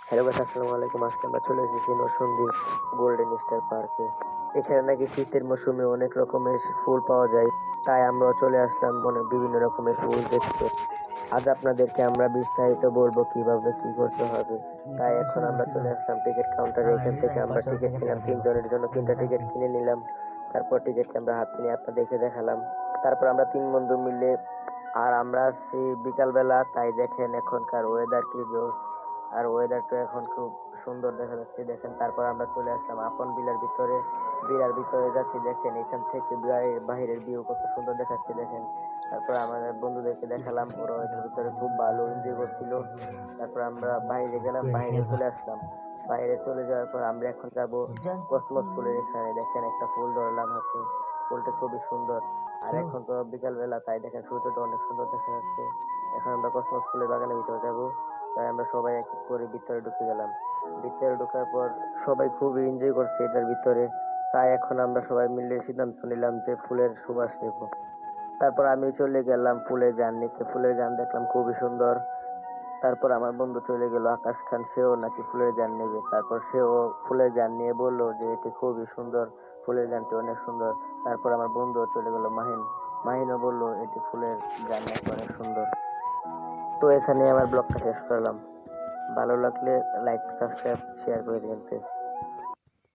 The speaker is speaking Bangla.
হ্যালো গাইস, আসসালামু আলাইকুম। আজকে আমরা চলে এসেছি নরসিংদী গোল্ডেন স্টার পার্কে। এখানে নাকি শীতের মৌসুমে অনেক রকমের ফুল পাওয়া যায়, তাই আমরা চলে আসলাম বিভিন্ন রকমের ফুল দেখতে। আজ আপনাদেরকে আমরা বিস্তারিত বলবো কিভাবে কি করতে হবে। তাই এখন আমরা চলে আসলাম টিকিট কাউন্টারে। এখান থেকে আমরা টিকিট নিলাম, 3 জনের জন্য 3টা টিকিট কিনে নিলাম। তারপর টিকিটটা আমরা হাতে নিয়ে আপনাদেরকে দেখালাম। তারপর আমরা 3 বন্ধু মিলে, আর আমরা আসছি বিকালবেলা, তাই দেখেন এখনকার ওয়েদার কি জোস। আর ওয়েদারটা এখন খুব সুন্দর দেখা যাচ্ছে, দেখেন। তারপর আমরা চলে আসলাম আপন বিলের ভিতরে। বিলের ভিতরে যাচ্ছি, দেখেন এখান থেকে বাহিরের ভিউ কত সুন্দর দেখাচ্ছে, দেখেন। তারপর আমাদের বন্ধুদেরকে দেখালাম, ওরা এটার ভিতরে খুব ভালো এনজয় করছিল। তারপর আমরা বাইরে গেলাম, বাইরে চলে আসলাম। বাইরে চলে যাওয়ার পর আমরা এখন যাব কসমস ফুলের এখানে। দেখেন একটা ফুল ধরলাম হাতে, ফুলটা খুবই সুন্দর। আর এখন তো বিকাল বেলা, তাই দেখেন সূর্যটা অনেক সুন্দর দেখা যাচ্ছে। এখন আমরা কসমস ফুলের বাগানের ভিতরে যাব। তাই আমরা সবাই এক এক করে ভিতরে ঢুকে গেলাম। ভিতরে ঢোকার পর সবাই খুবই এনজয় করছে এটার ভিতরে। তাই এখন আমরা সবাই মিলে সিদ্ধান্ত নিলাম যে ফুলের সুবাস নেব। তারপর আমি চলে গেলাম ফুলের গান নিতে। ফুলের গান দেখলাম খুবই সুন্দর। তারপর আমার বন্ধু চলে গেল আকাশ খান, সেও নাকি ফুলের গান নেবে। তারপর সেও ফুলের গান নিয়ে বললো যে এটি খুবই সুন্দর, ফুলের গানটি অনেক সুন্দর। তারপর আমার বন্ধু চলে গেল মাহিন। মাহিনও বললো এটি ফুলের গান নাকি অনেক সুন্দর। তো এখানে আমার ব্লগটা শেষ করলাম। ভালো লাগলে লাইক, সাবস্ক্রাইব, শেয়ার করে দিবেন প্লিজ।